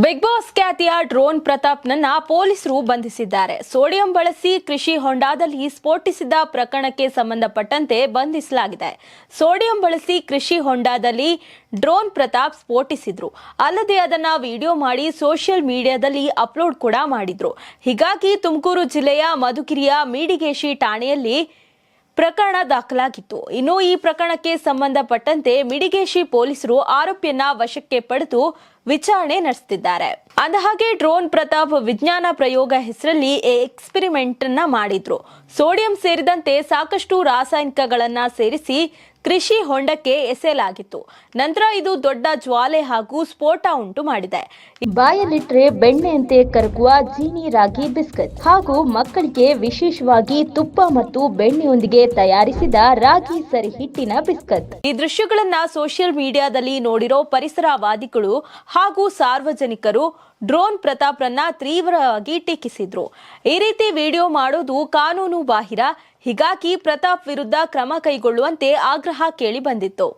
Big boss ಖ್ಯಾತಿಯ drone ಪ್ರತಾಪ್ನನ್ನ ಪೊಲೀಸರು ಬಂಧಿಸಿದ್ದಾರೆ. ಸೋಡಿಯಂ ಬಳಸಿ ಕೃಷಿ ಹೊಂಡದಲ್ಲಿ ಸ್ಫೋಟಿಸಿದ ಪ್ರಕರಣಕ್ಕೆ ಸಂಬಂಧಪಟ್ಟಂತೆ ಬಂಧಿಸಲಾಗಿದೆ. ಸೋಡಿಯಂ ಬಳಸಿ ಕೃಷಿ ಹೊಂಡದಲ್ಲಿ ಡ್ರೋನ್ ಪ್ರತಾಪ್ ಸ್ಫೋಟಿಸಿದ್ರು. ಅಲ್ಲದೆ ಅದನ್ನ ವಿಡಿಯೋ ಮಾಡಿ ಸೋಷಿಯಲ್ ಮೀಡಿಯಾದಲ್ಲಿ ಅಪ್ಲೋಡ್ ಕೂಡ ಮಾಡಿದ್ರು. ಹೀಗಾಗಿ ತುಮಕೂರು ಜಿಲ್ಲೆಯ ಮಧುಗಿರಿಯ ಮಿಡಿಗೇಶಿ ಠಾಣೆಯಲ್ಲಿ ಪ್ರಕರಣ ದಾಖಲಾಗಿತ್ತು. ಇನ್ನು ಈ ಪ್ರಕರಣಕ್ಕೆ ಸಂಬಂಧಪಟ್ಟಂತೆ ಮಿಡಿಗೇಶಿ ಪೊಲೀಸರು ಆರೋಪಿಯನ್ನ ವಶಕ್ಕೆ ಪಡೆದು ವಿಚಾರಣೆ ನಡೆಸುತ್ತಿದ್ದಾರೆ. ಅಂದಹಾಗೆ ಡ್ರೋನ್ ಪ್ರತಾಪ್ ವಿಜ್ಞಾನ ಪ್ರಯೋಗ ಹೆಸರಲ್ಲಿ ಎಕ್ಸ್ಪೆರಿಮೆಂಟ್ ಅನ್ನ ಮಾಡಿದ್ರು. ಸೋಡಿಯಂ ಸೇರಿದಂತೆ ಸಾಕಷ್ಟು ರಾಸಾಯನಿಕಗಳನ್ನ ಸೇರಿಸಿ ಕೃಷಿ ಹೊಂಡಕ್ಕೆ ಎಸೆಯಲಾಗಿತ್ತು. ನಂತರ ಇದು ದೊಡ್ಡ ಜ್ವಾಲೆ ಹಾಗೂ ಸ್ಫೋಟ ಉಂಟು ಮಾಡಿದೆ. ಬಾಯಲ್ಲಿಟ್ಟರೆ ಬೆಣ್ಣೆಯಂತೆ ಕರಗುವ ಜೀನಿ ರಾಗಿ ಬಿಸ್ಕತ್ ಹಾಗೂ ಮಕ್ಕಳಿಗೆ ವಿಶೇಷವಾಗಿ ತುಪ್ಪ ಮತ್ತು ಬೆಣ್ಣೆಯೊಂದಿಗೆ ತಯಾರಿಸಿದ ರಾಗಿ ಸರಿ ಹಿಟ್ಟಿನ ಬಿಸ್ಕತ್. ಈ ದೃಶ್ಯಗಳನ್ನ ಸೋಷಿಯಲ್ ಮೀಡಿಯಾದಲ್ಲಿ ನೋಡಿರೋ ಪರಿಸರವಾದಿಗಳು ಹಾಗೂ ಸಾರ್ವಜನಿಕರು ಡ್ರೋನ್ ಪ್ರತಾಪ್ರನ್ನ ತೀವ್ರವಾಗಿ ಟೀಕಿಸಿದ್ರು. ಈ ರೀತಿ ವಿಡಿಯೋ ಮಾಡೋದು ಕಾನೂನು ಬಾಹಿರ. ಹೀಗಾಗಿ ಪ್ರತಾಪ್ ವಿರುದ್ಧ ಕ್ರಮ ಕೈಗೊಳ್ಳುವಂತೆ ಆಗ್ರಹ ಕೇಳಿ ಬಂದಿತ್ತು.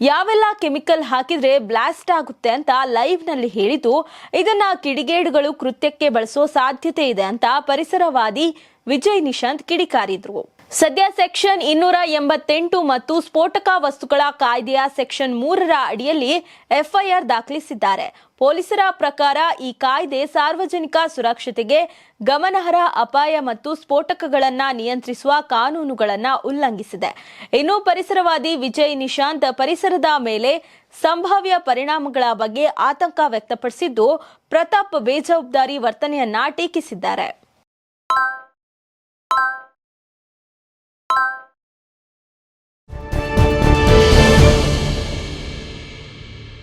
ಯಾವೆಲ್ಲ ಕೆಮಿಕಲ್ ಹಾಕಿದ್ರೆ ಬ್ಲಾಸ್ಟ್ ಆಗುತ್ತೆ ಅಂತ ಲೈವ್ ನಲ್ಲಿ ಹೇಳಿದ್ದು, ಇದನ್ನ ಕಿಡಿಗೇಡುಗಳು ಕೃತ್ಯಕ್ಕೆ ಬಳಸೋ ಸಾಧ್ಯತೆ ಇದೆ ಅಂತ ಪರಿಸರವಾದಿ ವಿಜಯ್ ನಿಶಾಂತ್ ಕಿಡಿಕಾರಿದ್ರು. ಸದ್ಯ ಸೆಕ್ಷನ್ 288 ಮತ್ತು ಸ್ಫೋಟಕ ವಸ್ತುಗಳ ಕಾಯ್ದೆಯ ಸೆಕ್ಷನ್ 3ರ ಅಡಿಯಲ್ಲಿ ಎಫ್ಐಆರ್ ದಾಖಲಿಸಿದ್ದಾರೆ. ಪೊಲೀಸರ ಪ್ರಕಾರ ಈ ಕಾಯ್ದೆ ಸಾರ್ವಜನಿಕ ಸುರಕ್ಷತೆಗೆ ಗಮನಾರ್ಹ ಅಪಾಯ ಮತ್ತು ಸ್ಫೋಟಕಗಳನ್ನು ನಿಯಂತ್ರಿಸುವ ಕಾನೂನುಗಳನ್ನು ಉಲ್ಲಂಘಿಸಿದೆ. ಇನ್ನು ಪರಿಸರವಾದಿ ವಿಜಯ್ ನಿಶಾಂತ್ ಪರಿಸರದ ಮೇಲೆ ಸಂಭಾವ್ಯ ಪರಿಣಾಮಗಳ ಬಗ್ಗೆ ಆತಂಕ ವ್ಯಕ್ತಪಡಿಸಿದ್ದು, ಪ್ರತಾಪ್ ಬೇಜವಾಬ್ದಾರಿ ವರ್ತನೆಯನ್ನ ಟೀಕಿಸಿದ್ದಾರೆ.